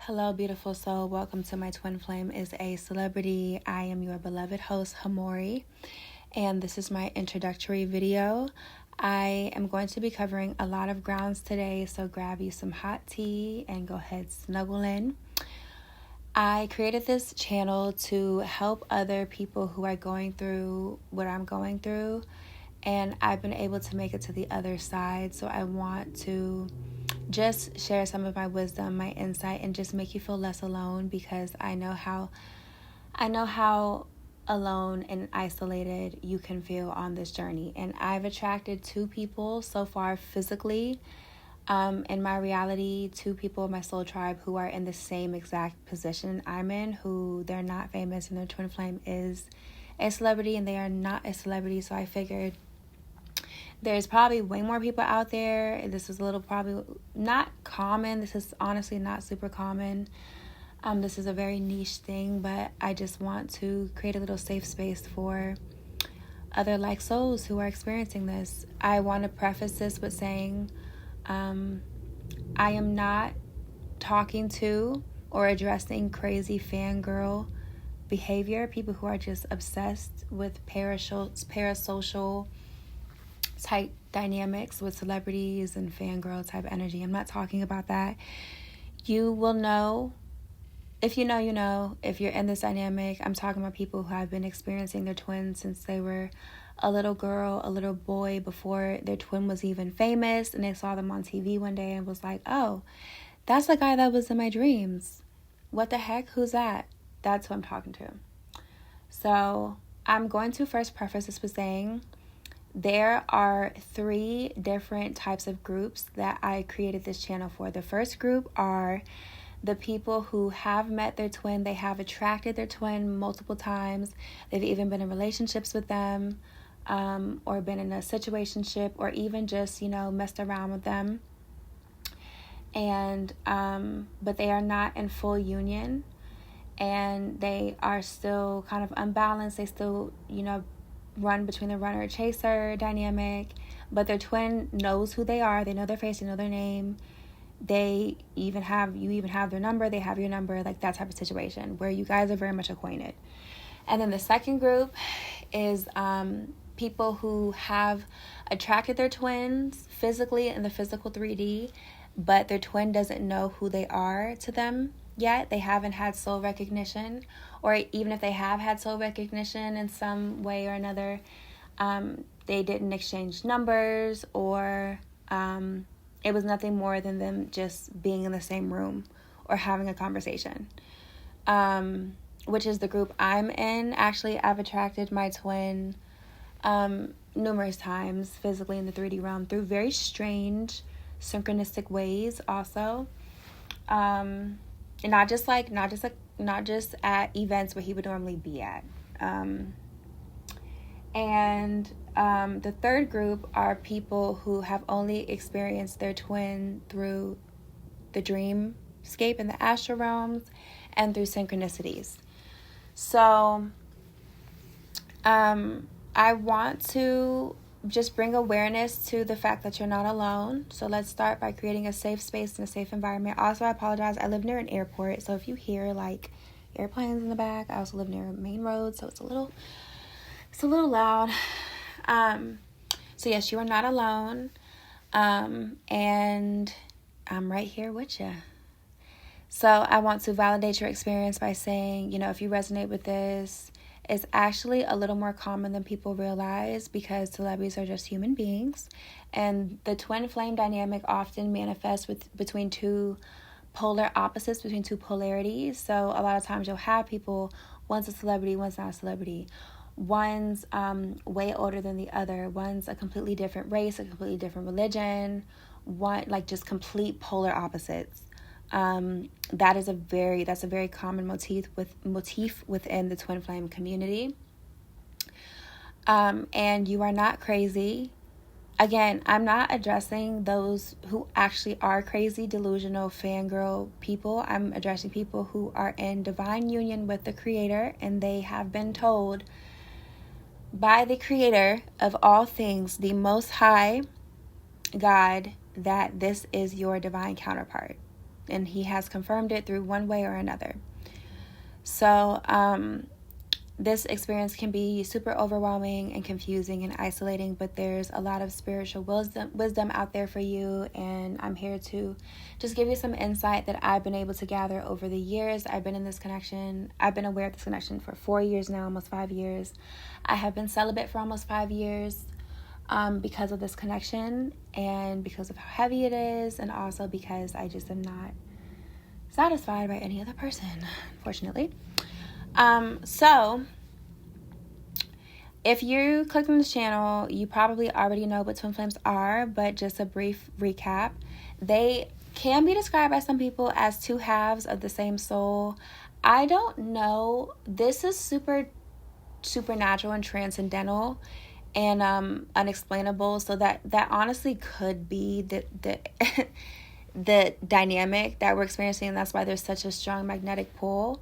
Hello, beautiful soul. Welcome to My Twin Flame is a Celebrity. I am your beloved host, Hamori, and this is my introductory video. I am going to be covering a lot of grounds today, so grab you some hot tea and go ahead, snuggle in. I created this channel to help other people who are going through what I'm going through, and I've been able to make it to the other side, so I want to just share some of my wisdom, my insight, and just make you feel less alone, because I know how alone and isolated you can feel on this journey. And I've attracted two people so far physically in my reality, two people in my soul tribe who are in the same exact position I'm in, who they're not famous and their twin flame is a celebrity and they are not a celebrity. So I figured there's probably way more people out there. This is a little probably not common. This is honestly not super common. This is a very niche thing, but I just want to create a little safe space for other like souls who are experiencing this. I want to preface this with saying I am not talking to or addressing crazy fangirl behavior, people who are just obsessed with parasocial type dynamics with celebrities and fangirl type energy. I'm not talking about that. You will know. If you know, you know. If you're in this dynamic, I'm talking about people who have been experiencing their twins since they were a little girl, a little boy, before their twin was even famous, and they saw them on TV one day and was like, oh, that's the guy that was in my dreams. What the heck? Who's that? That's who I'm talking to. So I'm going to first preface this with saying there are 3 different types of groups that I created this channel for. The first group are the people who have met their twin. They have attracted their twin multiple times. They've even been in relationships with them, or been in a situationship, or even just, messed around with them. And, but they are not in full union, and they are still kind of unbalanced. They still, run between the runner chaser dynamic, but their twin knows who they are. They know their face, they know their name. You even have their number, they have your number, like that type of situation where you guys are very much acquainted. And then the second group is people who have attracted their twins physically in the physical 3D, but their twin doesn't know who they are to them yet. They haven't had soul recognition, or even if they have had soul recognition in some way or another, they didn't exchange numbers, or it was nothing more than them just being in the same room or having a conversation, which is the group I'm in. Actually, I've attracted my twin numerous times physically in the 3D realm through very strange synchronistic ways also. And not just at events where he would normally be at. The third group are people who have only experienced their twin through the dreamscape and the astral realms and through synchronicities. So I want to just bring awareness to the fact that you're not alone. So let's start by creating a safe space and a safe environment. Also, I apologize. I live near an airport, so if you hear like airplanes in the back, I also live near a main road, so it's a little loud. So yes, you are not alone. And I'm right here with you. So I want to validate your experience by saying, if you resonate with this, it's actually a little more common than people realize, because celebrities are just human beings, and the twin flame dynamic often manifests between two polar opposites, between two polarities. So a lot of times you'll have people, one's a celebrity, one's not a celebrity. One's way older than the other. One's a completely different race, a completely different religion. One, like, just complete polar opposites. That's a very common motif within the twin flame community. And you are not crazy. Again, I'm not addressing those who actually are crazy, delusional, fangirl people. I'm addressing people who are in divine union with the Creator, and they have been told by the Creator of all things, the Most High God, that this is your divine counterpart. and he has confirmed it through one way or another. So this experience can be super overwhelming and confusing and isolating, but there's a lot of spiritual wisdom out there for you, and I'm here to just give you some insight that I've been able to gather over the years. I've been in this connection. I've been aware of this connection for 4 years now, almost 5 years. I have been celibate for almost 5 years because of this connection and because of how heavy it is, and also because I just am not satisfied by any other person, unfortunately. So if you clicked on this channel, you probably already know what twin flames are, but just a brief recap. They can be described by some people as two halves of the same soul. I don't know. This is supernatural and transcendental and unexplainable, so that honestly could be the the dynamic that we're experiencing, and that's why there's such a strong magnetic pull.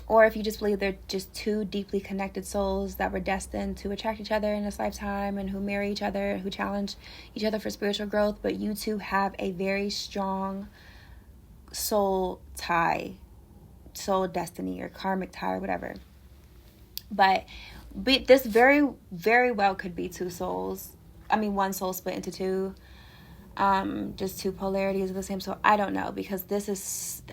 Or if you just believe they're just two deeply connected souls that were destined to attract each other in this lifetime, and who marry each other, who challenge each other for spiritual growth, but you two have a very strong soul tie, soul destiny, or karmic tie, or whatever. But this very, very well could be two souls. I mean, one soul split into two. Just two polarities of the same soul. I don't know, because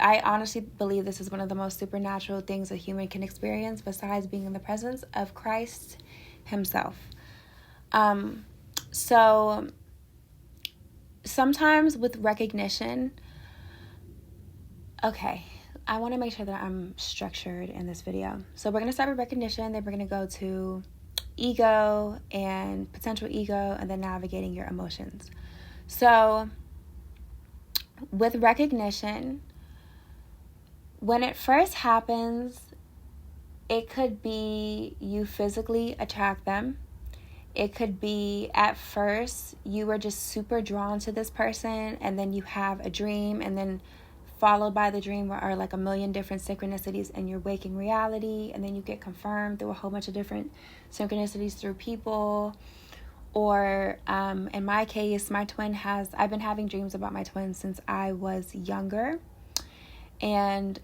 I honestly believe this is one of the most supernatural things a human can experience, besides being in the presence of Christ himself. So sometimes with recognition, okay, I want to make sure that I'm structured in this video. So we're going to start with recognition, then we're going to go to ego and potential ego, and then navigating your emotions. So with recognition, when it first happens, it could be you physically attract them. It could be at first you were just super drawn to this person, and then you have a dream, and then followed by the dream are like a million different synchronicities in your waking reality, and then you get confirmed through a whole bunch of different synchronicities through people. Or in my case, I've been having dreams about my twin since I was younger. And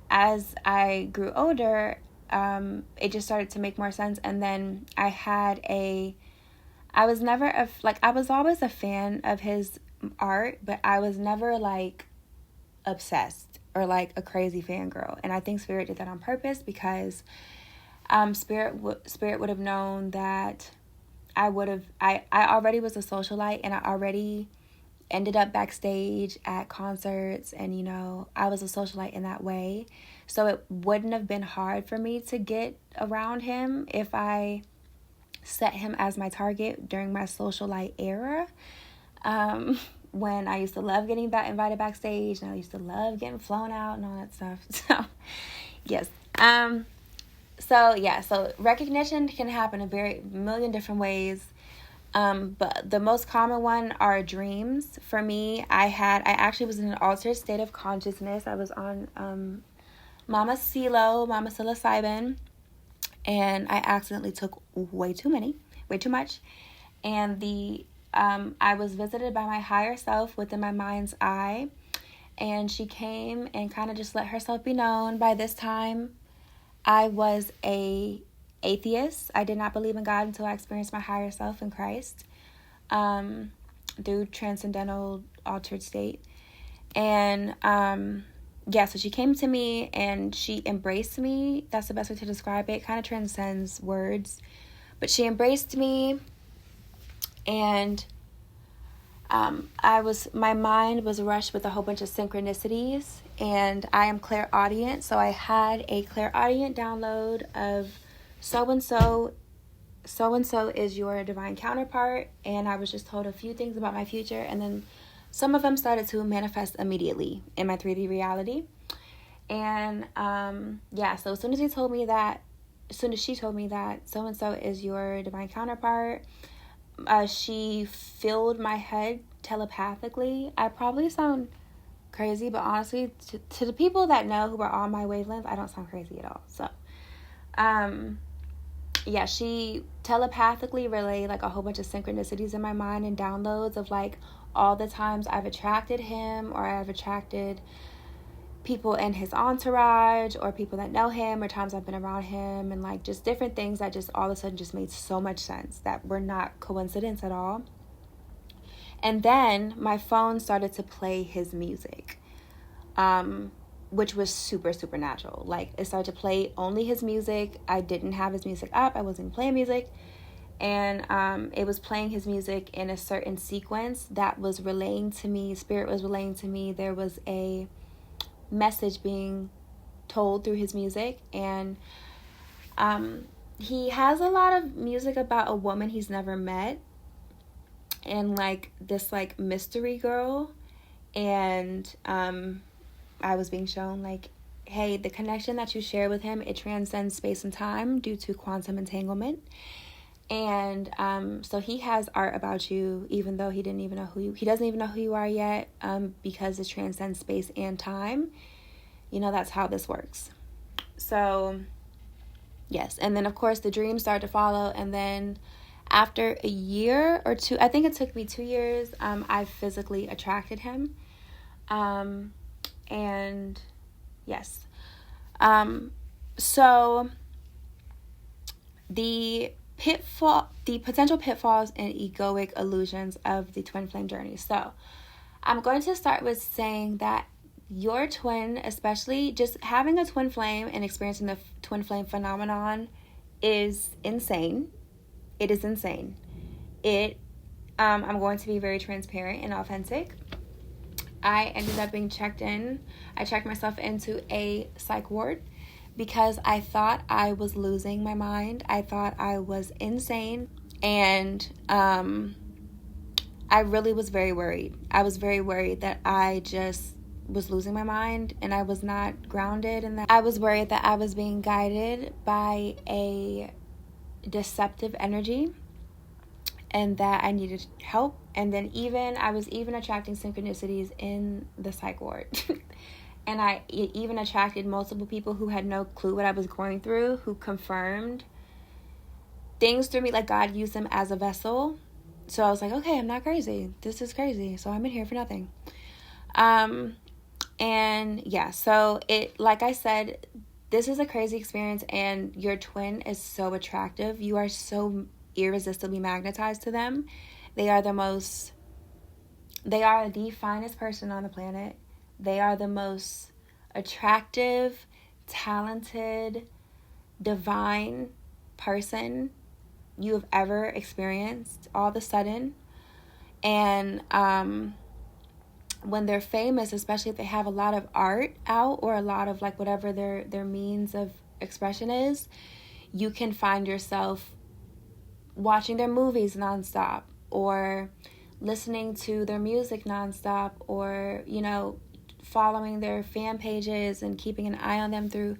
as I grew older, it just started to make more sense. And then I was always a fan of his art, but I was never like obsessed or like a crazy fangirl. And I think Spirit did that on purpose, because Spirit would have known that I already was a socialite, and I already ended up backstage at concerts, and I was a socialite in that way. So it wouldn't have been hard for me to get around him if I set him as my target during my socialite era, when I used to love getting invited backstage, and I used to love getting flown out and all that stuff. So yes. So recognition can happen a million different ways. But the most common one are dreams. For me, I actually was in an altered state of consciousness. I was on Mama psilocybin, and I accidentally took way too much. And I was visited by my higher self within my mind's eye, and she came and kind of just let herself be known. By this time, I was a atheist. I did not believe in God until I experienced my higher self in Christ, through transcendental altered state. And so she came to me and she embraced me. That's the best way to describe it. It kind of transcends words, but she embraced me, and my mind was rushed with a whole bunch of synchronicities, and I am clairaudient, so I had a clairaudient download of so-and-so is your divine counterpart, and I was just told a few things about my future, and then some of them started to manifest immediately in my 3D reality. And so as soon as she told me that so-and-so is your divine counterpart, she filled my head telepathically. I probably sound crazy, but honestly, to the people that know who are on my wavelength, I don't sound crazy at all. So she telepathically relayed like a whole bunch of synchronicities in my mind and downloads of like all the times I've attracted him, or I've attracted people in his entourage, or people that know him, or times I've been around him, and like just different things that just all of a sudden just made so much sense that were not coincidence at all. And then my phone started to play his music, which was super supernatural. Like, it started to play only his music. I didn't have his music up. I wasn't playing music. And it was playing his music in a certain sequence that was relaying to me. Spirit was relaying to me. There was a message being told through his music. And he has a lot of music about a woman he's never met. And like this like mystery girl. And I was being shown like, hey, the connection that you share with him, it transcends space and time due to quantum entanglement. And so he has art about you, even though he doesn't even know who you are yet, because it transcends space and time. You know, that's how this works. So yes. And then of course the dreams start to follow. And then after a year or two, I think it took me 2 years, I physically attracted him. And yes. So the potential pitfalls and egoic illusions of the twin flame journey. So I'm going to start with saying that your twin, especially just having a twin flame and experiencing the twin flame phenomenon, is insane. It is insane. I'm going to be very transparent and authentic. I ended up being checked in. I checked myself into a psych ward because I thought I was losing my mind. I thought I was insane. And I really was very worried. I was very worried that I just was losing my mind and I was not grounded. And that I was worried that I was being guided by a deceptive energy and that I needed help. And then I was even attracting synchronicities in the psych ward. And I even attracted multiple people who had no clue what I was going through, who confirmed things through me, like God used them as a vessel. So I was like, okay, I'm not crazy. This is crazy. So I'm in here for nothing. And yeah, so like I said, this is a crazy experience, and your twin is so attractive. You are so irresistibly magnetized to them. They are the finest person on the planet. They are the most attractive, talented, divine person you have ever experienced all of a sudden. And when they're famous, especially if they have a lot of art out or a lot of like whatever their means of expression is, you can find yourself watching their movies nonstop, or listening to their music nonstop, or, you know, following their fan pages and keeping an eye on them through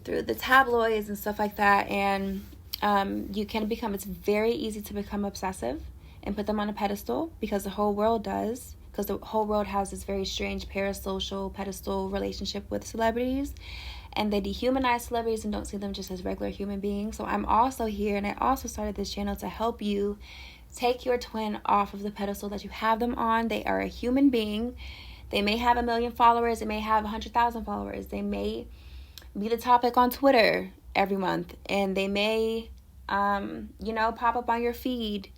the tabloids and stuff like that. And it's very easy to become obsessive and put them on a pedestal, because the whole world does. Because the whole world has this very strange parasocial pedestal relationship with celebrities. And they dehumanize celebrities and don't see them just as regular human beings. So I'm also here, and I also started this channel to help you take your twin off of the pedestal that you have them on. They are a human being. They may have 1 million followers. They may have 100,000 followers. They may be the topic on Twitter every month. And they may, pop up on your feed.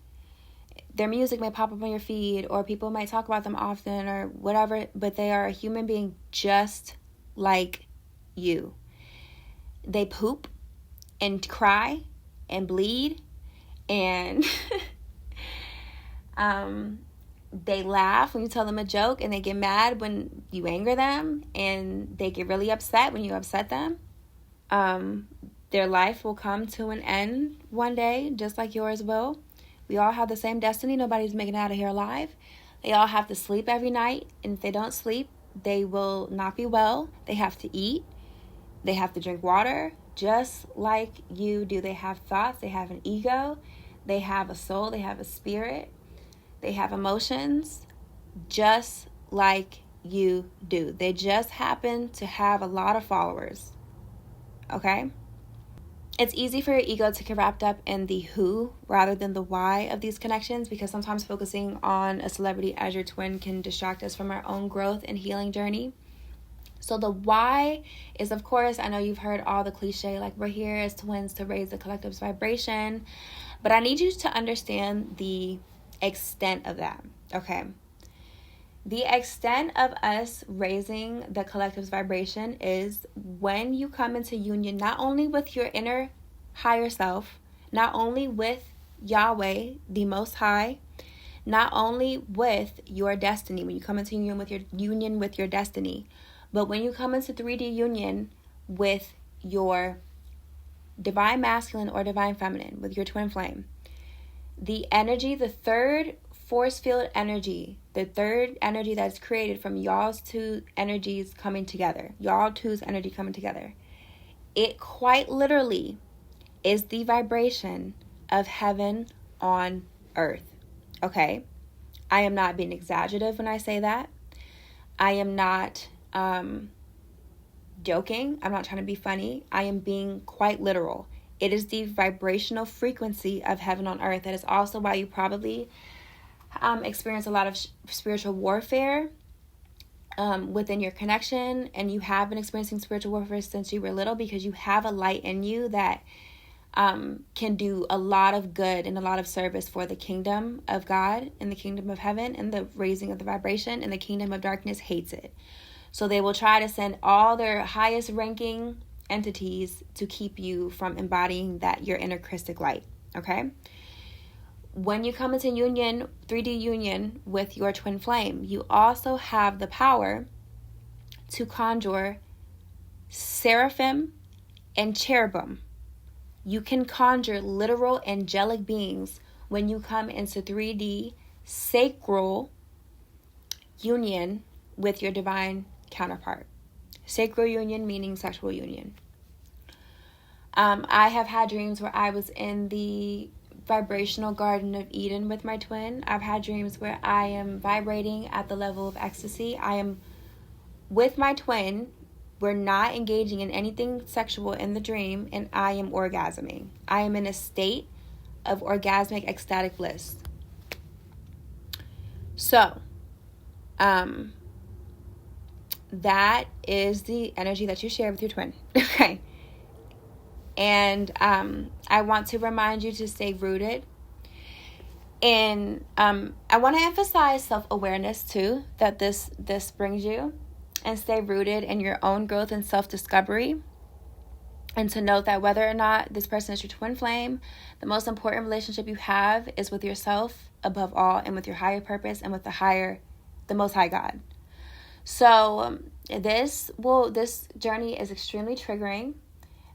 Their music may pop up on your feed, or people might talk about them often or whatever. But they are a human being just like you. They poop and cry and bleed, and they laugh when you tell them a joke, and they get mad when you anger them, and they get really upset when you upset them. Their life will come to an end one day, just like yours will. We all have the same destiny. Nobody's making it out of here alive. They all have to sleep every night, and if they don't sleep, they will not be well. They have to eat. They have to drink water, just like you do. They have thoughts. They have an ego. They have a soul. They have a spirit. They have emotions, just like you do. They just happen to have a lot of followers. Okay? It's easy for your ego to get wrapped up in the who rather than the why of these connections, because sometimes focusing on a celebrity as your twin can distract us from our own growth and healing journey. So the why is, of course, I know you've heard all the cliche, like we're here as twins to raise the collective's vibration, but I need you to understand the extent of that, okay? The extent of us raising the collective's vibration is when you come into union, not only with your inner higher self, not only with Yahweh, the Most High, not only with your destiny, when you come into union with your destiny, but when you come into 3D union with your divine masculine or divine feminine, with your twin flame, the energy, the third force field energy, the third energy that's created from y'all's two energies coming together, y'all two's energy coming together, it quite literally is the vibration of heaven on earth. Okay? I am not being exaggerative when I say that. I am not joking. I'm not trying to be funny. I am being quite literal. It is the vibrational frequency of heaven on earth. That is also why you probably experience a lot of spiritual warfare within your connection, and you have been experiencing spiritual warfare since you were little, because you have a light in you that can do a lot of good and a lot of service for the kingdom of God and the kingdom of heaven and the raising of the vibration, and the kingdom of darkness hates it. So they will try to send all their highest ranking entities to keep you from embodying your inner Christic light, okay? When you come into union, 3D union with your twin flame, you also have the power to conjure seraphim and cherubim. You can conjure literal angelic beings when you come into 3D sacral union with your divine counterpart. Sacral union meaning sexual union. I have had dreams where I was in the vibrational Garden of Eden with my twin. I've had dreams where I am vibrating at the level of ecstasy. I am with my twin. We're not engaging in anything sexual in the dream, and I am orgasming. I am in a state of orgasmic ecstatic bliss. So, that is the energy that you share with your twin. Okay. And I want to remind you to stay rooted. And I want to emphasize self-awareness too, that this brings you. And stay rooted in your own growth and self-discovery. And to note that whether or not this person is your twin flame, the most important relationship you have is with yourself above all, and with your higher purpose, and with the Most High God. So this journey is extremely triggering,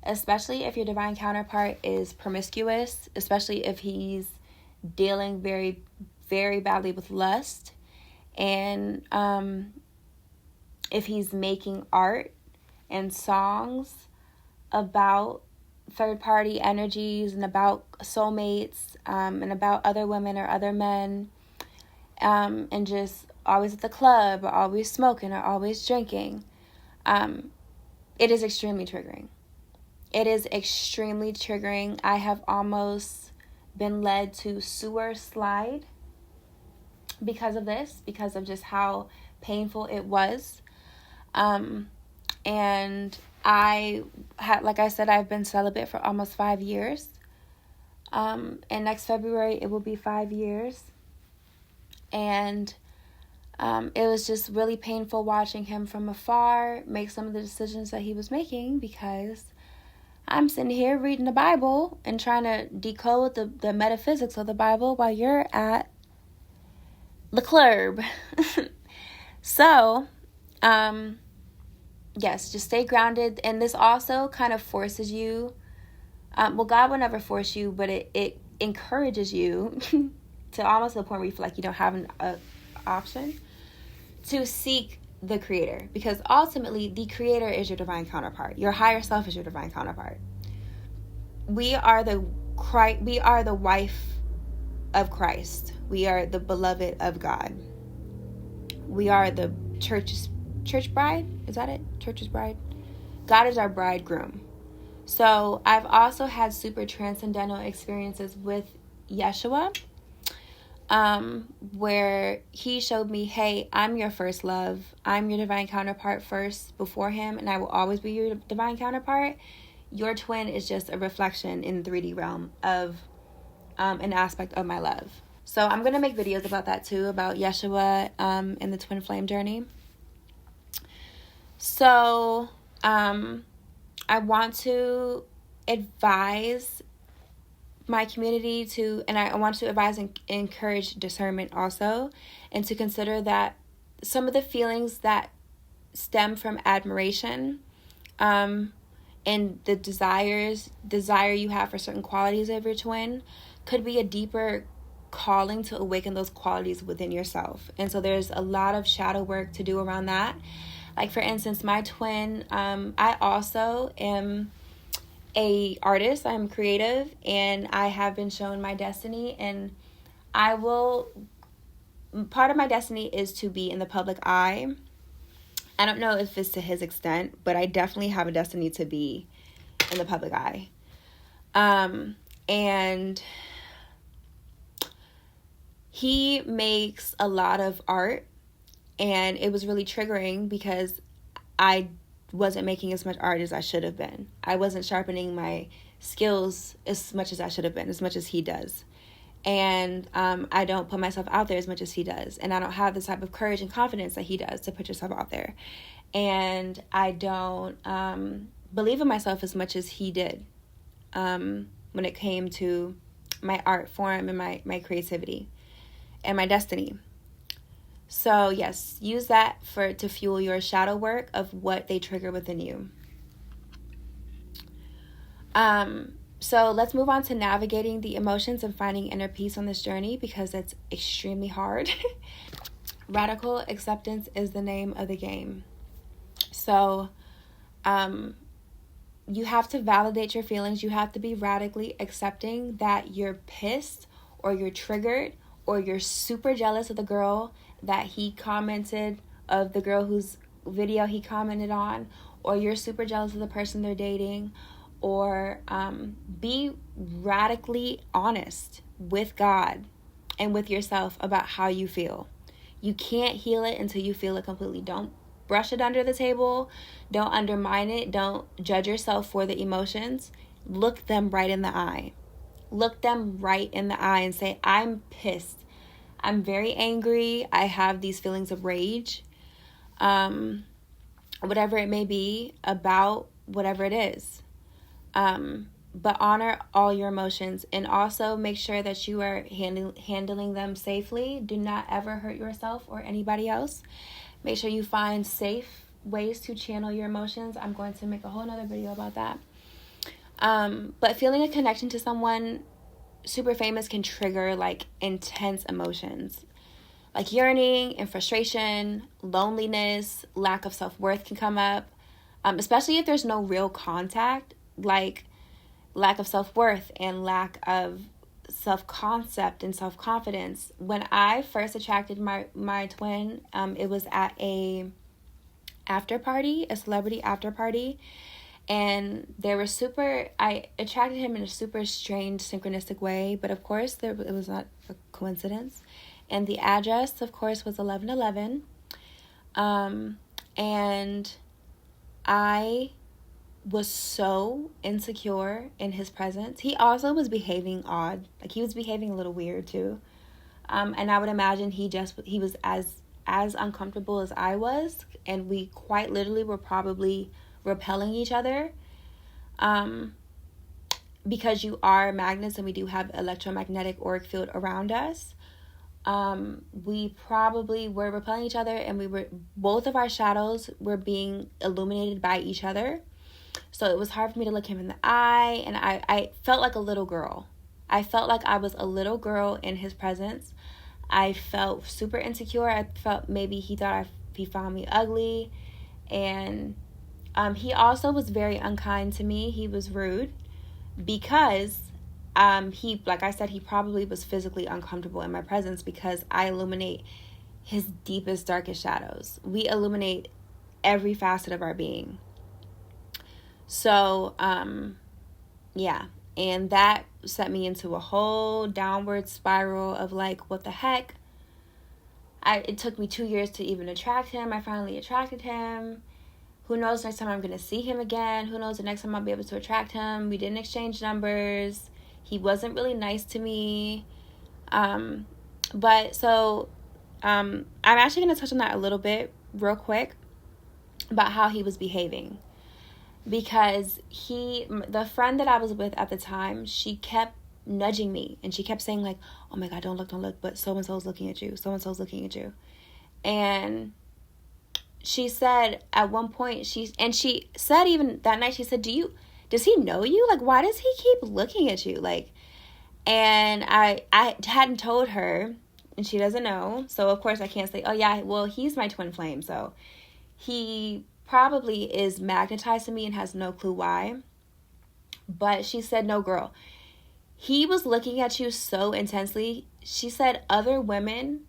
especially if your divine counterpart is promiscuous, especially if he's dealing very, very badly with lust, and if he's making art and songs about third-party energies and about soulmates, and about other women or other men, and just always at the club, or always smoking, or always drinking, it is extremely triggering. It is extremely triggering. I have almost been led to sewer slide because of this, because of just how painful it was. And I had, like I said, I've been celibate for almost 5 years. And next February, it will be 5 years. And it was just really painful watching him from afar make some of the decisions that he was making, because I'm sitting here reading the Bible and trying to decode the metaphysics of the Bible while you're at the club. So, yes, just stay grounded. And this also kind of forces you, well, God will never force you, but it encourages you to almost the point where you feel like you don't have an option to seek the Creator, because ultimately the Creator is your divine counterpart. Your higher self is your divine counterpart. We are the wife of Christ. We are the beloved of God. We are the church bride. Is that it? Church's bride. God is our bridegroom. So I've also had super transcendental experiences with Yeshua, where he showed me, hey, I'm your first love. I'm your divine counterpart first before him, and I will always be your divine counterpart. Your twin is just a reflection in the 3D realm of an aspect of my love. So I'm going to make videos about that too, about Yeshua and the twin flame journey. So I want to advise my community and I want to advise and encourage discernment also, and to consider that some of the feelings that stem from admiration and the desire you have for certain qualities of your twin could be a deeper calling to awaken those qualities within yourself. And so there's a lot of shadow work to do around that. Like, for instance, my twin, I also am a artist. I'm creative, and I have been shown my destiny, and part of my destiny is to be in the public eye. I don't know if it's to his extent, but I definitely have a destiny to be in the public eye. And he makes a lot of art, and it was really triggering because I wasn't making as much art as I should have been. I wasn't sharpening my skills as much as I should have been, as much as he does. And I don't put myself out there as much as he does. And I don't have the type of courage and confidence that he does to put yourself out there. And I don't believe in myself as much as he did when it came to my art form and my creativity and my destiny. So yes, use that to fuel your shadow work of what they trigger within you. So let's move on to navigating the emotions and finding inner peace on this journey, because it's extremely hard. Radical acceptance is the name of the game. So you have to validate your feelings. You have to be radically accepting that you're pissed or you're triggered or you're super jealous of the girl that he commented, of the girl whose video he commented on, or you're super jealous of the person they're dating, or be radically honest with God and with yourself about how you feel. You can't heal it until you feel it completely. Don't brush it under the table. Don't undermine it. Don't judge yourself for the emotions. Look them right in the eye. Look them right in the eye and say, I'm pissed. I'm very angry. I have these feelings of rage. Whatever it may be about whatever it is. But honor all your emotions, and also make sure that you are handling them safely. Do not ever hurt yourself or anybody else. Make sure you find safe ways to channel your emotions. I'm going to make a whole nother video about that. But feeling a connection to someone super famous can trigger like intense emotions, like yearning and frustration, loneliness, lack of self-worth can come up, especially if there's no real contact, like lack of self-worth and lack of self-concept and self-confidence. When I first attracted my twin, it was at a celebrity after party, and I attracted him in a super strange synchronistic way, but of course it was not a coincidence. And the address, of course, was 1111. And I was so insecure in his presence. He also was behaving odd. Like, he was behaving a little weird too. And I would imagine he was as uncomfortable as I was, and we quite literally were probably repelling each other. Because you are magnets and we do have electromagnetic auric field around us. We probably were repelling each other, and both of our shadows were being illuminated by each other. So it was hard for me to look him in the eye, and I felt like a little girl. I felt like I was a little girl in his presence. I felt super insecure. I felt maybe he thought he found me ugly. And he also was very unkind to me. He was rude because like I said, he probably was physically uncomfortable in my presence because I illuminate his deepest, darkest shadows. We illuminate every facet of our being. So Yeah. And that set me into a whole downward spiral of like, what the heck? It took me 2 years to even attract him. I finally attracted him. Who knows next time I'm going to see him again? Who knows the next time I'll be able to attract him? We didn't exchange numbers. He wasn't really nice to me. I'm actually going to touch on that a little bit real quick about how he was behaving. Because the friend that I was with at the time, she kept nudging me. And she kept saying like, oh my God, don't look. But so-and-so's looking at you. So-and-so's looking at you. And she said at one point, she said even that night, she said, does he know you? Like, why does he keep looking at you? Like, and I hadn't told her, and she doesn't know. So of course I can't say, oh yeah, well, he's my twin flame. So he probably is magnetized to me and has no clue why. But she said, no, girl, he was looking at you so intensely. She said other women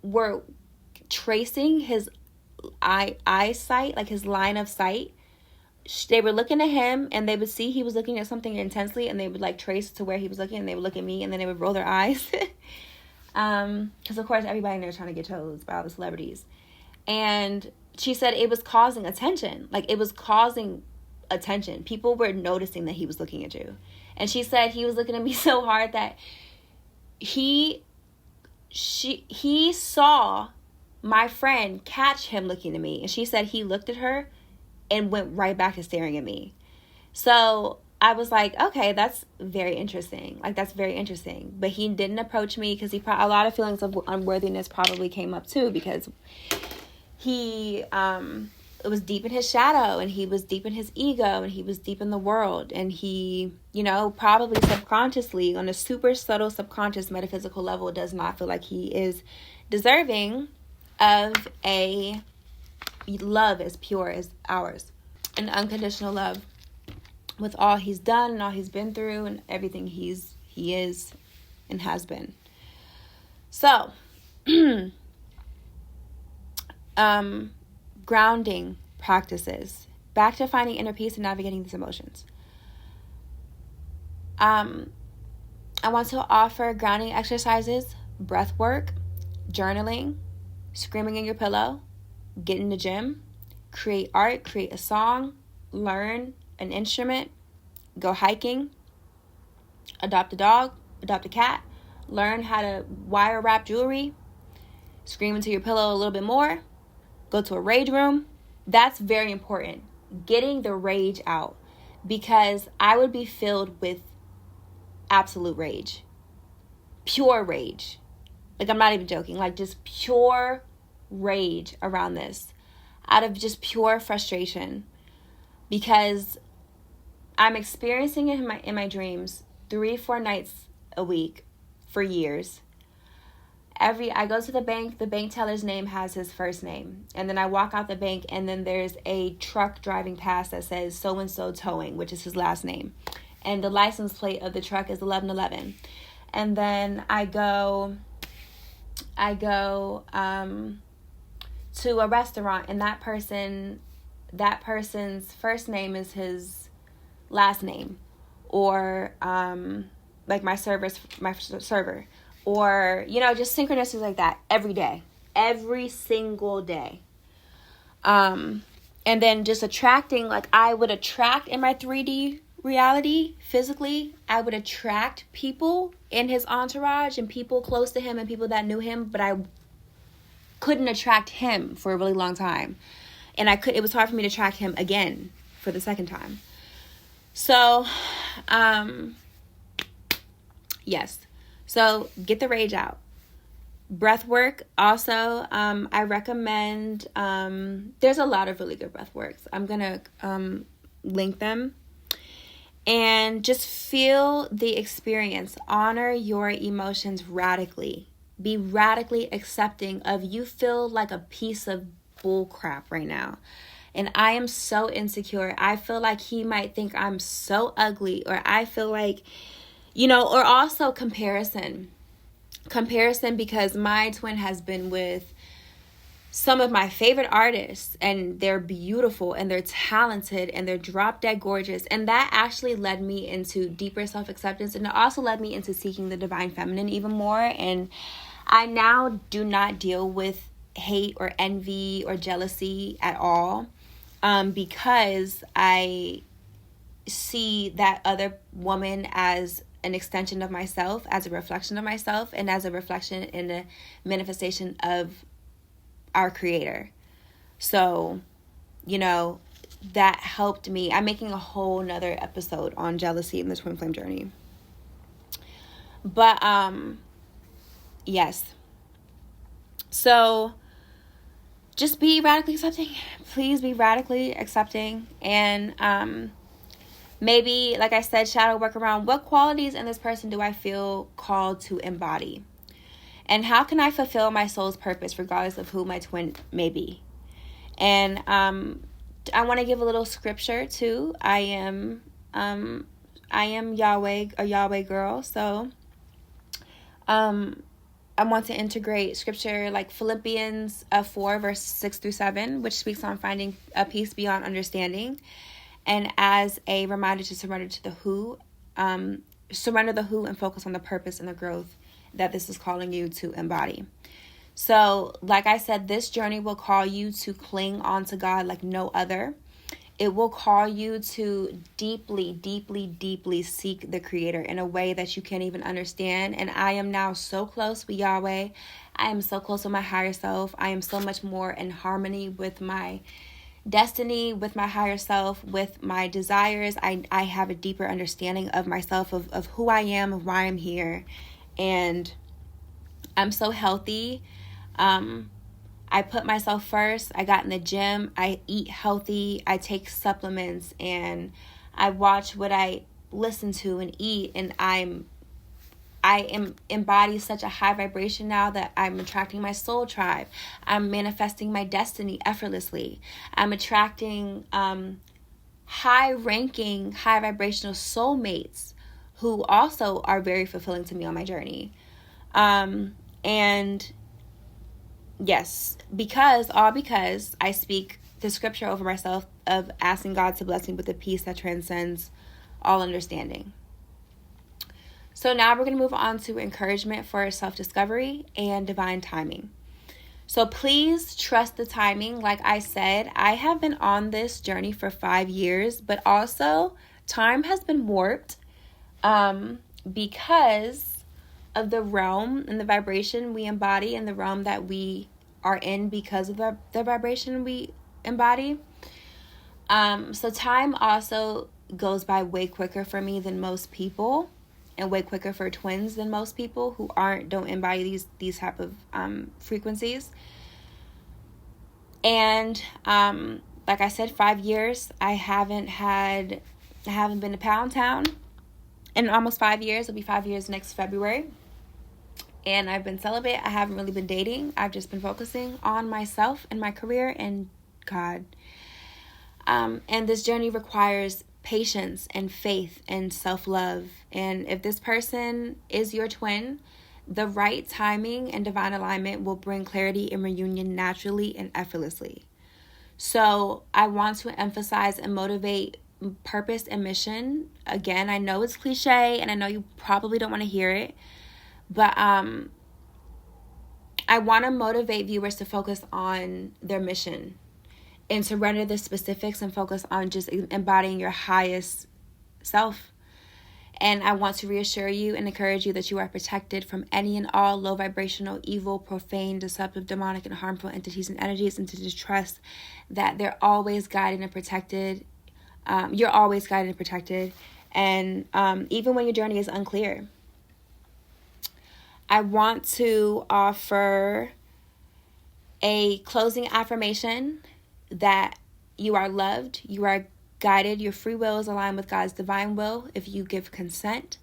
were tracing his eyesight, like his line of sight. They were looking at him and they would see he was looking at something intensely, and they would like trace to where he was looking, and they would look at me, and then they would roll their eyes. Because of course everybody in there trying to get chose by all the celebrities. And she said it was causing attention. Like, it was causing attention. People were noticing that he was looking at you. And she said he was looking at me so hard that he saw my friend catch him looking at me. And she said he looked at her and went right back to staring at me. So I was like, okay, that's very interesting. Like, that's very interesting. But he didn't approach me because a lot of feelings of unworthiness probably came up too, because he it was deep in his shadow, and he was deep in his ego, and he was deep in the world, and he, probably subconsciously, on a super subtle subconscious metaphysical level, does not feel like he is deserving of a love as pure as ours, an unconditional love, with all he's done and all he's been through and everything he is and has been. So grounding practices. Back to finding inner peace and navigating these emotions. I want to offer grounding exercises, breath work, journaling, screaming in your pillow, get in the gym, create art, create a song, learn an instrument, go hiking, adopt a dog, adopt a cat, learn how to wire wrap jewelry, scream into your pillow a little bit more, go to a rage room. That's very important. Getting the rage out, because I would be filled with absolute rage. Pure rage. Like, I'm not even joking. Like, just pure rage around this. Out of just pure frustration. Because I'm experiencing it in my dreams 3-4 nights a week for years. I go to the bank teller's name has his first name. And then I walk out the bank, and then there's a truck driving past that says so-and-so towing, which is his last name. And the license plate of the truck is 1111. And then I go to a restaurant, and that person's first name is his last name. Or like my server. Or, just synchronicities like that every day. Every single day. And then just attracting, like, I would attract in my 3D reality, physically, I would attract people in his entourage and people close to him and people that knew him, but I couldn't attract him for a really long time. And it was hard for me to attract him again for the second time. So, yes. So get the rage out. Breath work. Also, I recommend, there's a lot of really good breath works. I'm going to link them. And just feel the experience. Honor your emotions radically. Be radically accepting of you feel like a piece of bull crap right now. And I am so insecure. I feel like he might think I'm so ugly, or I feel like, or also comparison. Comparison, because my twin has been with some of my favorite artists, and they're beautiful and they're talented and they're drop dead gorgeous. And that actually led me into deeper self-acceptance, and it also led me into seeking the divine feminine even more. And I now do not deal with hate or envy or jealousy at all, because I see that other woman as an extension of myself, as a reflection of myself, and as a reflection and a manifestation of our Creator. So, that helped me. I'm making a whole nother episode on jealousy in the twin flame journey. But yes. So just be radically accepting. Please be radically accepting. And maybe, like I said, shadow work around what qualities in this person do I feel called to embody? And how can I fulfill my soul's purpose regardless of who my twin may be? And I want to give a little scripture too. I am Yahweh, a Yahweh girl. So I want to integrate scripture like Philippians 4 verse 6-7, which speaks on finding a peace beyond understanding. And as a reminder to surrender to the who, surrender the who and focus on the purpose and the growth that this is calling you to embody. So, like I said, this journey will call you to cling on to God like no other. It will call you to deeply, deeply, deeply seek the Creator in a way that you can't even understand. And I am now so close with Yahweh. I am so close with my higher self. I am so much more in harmony with my destiny, with my higher self, with my desires. I have a deeper understanding of myself, of who I am, of why I'm here. And I'm so healthy. I put myself first. I got in the gym. I eat healthy. I take supplements, and I watch what I listen to and eat. And I am embody such a high vibration now that I'm attracting my soul tribe. I'm manifesting my destiny effortlessly. I'm attracting high-ranking, high-vibrational soulmates who also are very fulfilling to me on my journey. And yes, because I speak the scripture over myself of asking God to bless me with a peace that transcends all understanding. So now we're going to move on to encouragement for self-discovery and divine timing. So please trust the timing. Like I said, I have been on this journey for 5 years, but also time has been warped because of the realm and the vibration we embody, and the realm that we are in because of the vibration we embody. So time also goes by way quicker for me than most people, and way quicker for twins than most people who don't embody these type of frequencies. And like I said, 5 years, I haven't been to Pound Town in almost 5 years. It'll be 5 years next February. And I've been celibate. I haven't really been dating. I've just been focusing on myself and my career and God. And this journey requires patience and faith and self-love. And if this person is your twin, the right timing and divine alignment will bring clarity and reunion naturally and effortlessly. So I want to emphasize and motivate purpose and mission. Again, I know it's cliche and I know you probably don't want to hear it, but I want to motivate viewers to focus on their mission and surrender the specifics and focus on just embodying your highest self. And I want to reassure you and encourage you that you are protected from any and all low vibrational, evil, profane, deceptive, demonic, and harmful entities and energies, and to just trust that they're always guided and protected. You're always guided and protected. And even when your journey is unclear. I want to offer a closing affirmation that you are loved, you are guided, your free will is aligned with God's divine will if you give consent.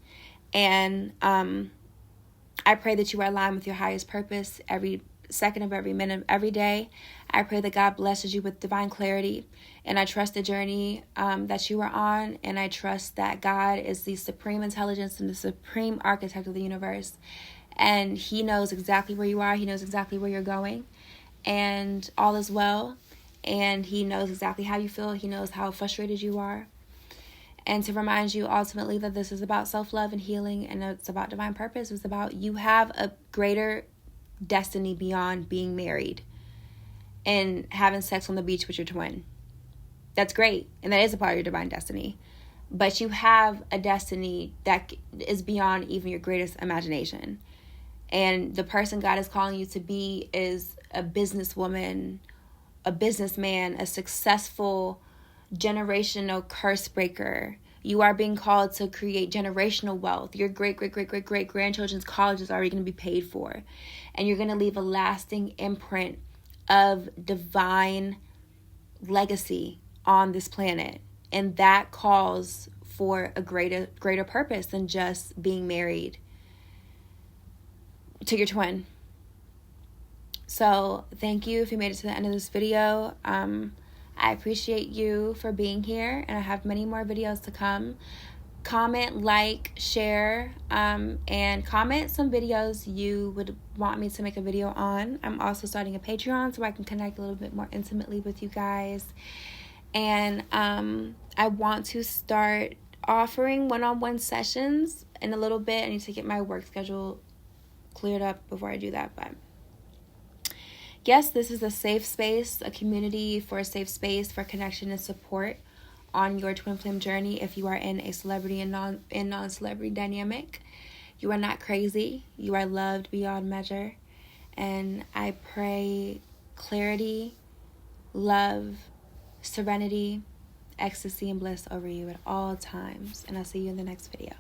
And I pray that you are aligned with your highest purpose every second of every minute of every day. I pray that God blesses you with divine clarity. And I trust the journey that you are on. And I trust that God is the supreme intelligence and the supreme architect of the universe. And he knows exactly where you are. He knows exactly where you're going. and all is well. And he knows exactly how you feel. He knows how frustrated you are. And to remind you ultimately that this is about self-love and healing, and it's about divine purpose. It's about you have a greater destiny beyond being married and having sex on the beach with your twin. That's great. And that is a part of your divine destiny. But you have a destiny that is beyond even your greatest imagination. And the person God is calling you to be is a businesswoman, a businessman, a successful generational curse breaker. You are being called to create generational wealth. Your great grandchildren's college is already going to be paid for. And you're going to leave a lasting imprint of divine legacy on this planet. And that calls for a greater purpose than just being married to your twin. So thank you if you made it to the end of this video. I appreciate you for being here, and I have many more videos to come. Comment, like, share, and comment some videos you would want me to make a video on. I'm also starting a Patreon so I can connect a little bit more intimately with you guys. And I want to start offering one-on-one sessions in a little bit. I need to get my work schedule cleared up before I do that, but yes, this is a safe space, a community for a safe space for connection and support on your twin flame journey. If you are in a celebrity and non-celebrity dynamic, you are not crazy. You are loved beyond measure. And I pray clarity, love, serenity, ecstasy, and bliss over you at all times. And I'll see you in the next video.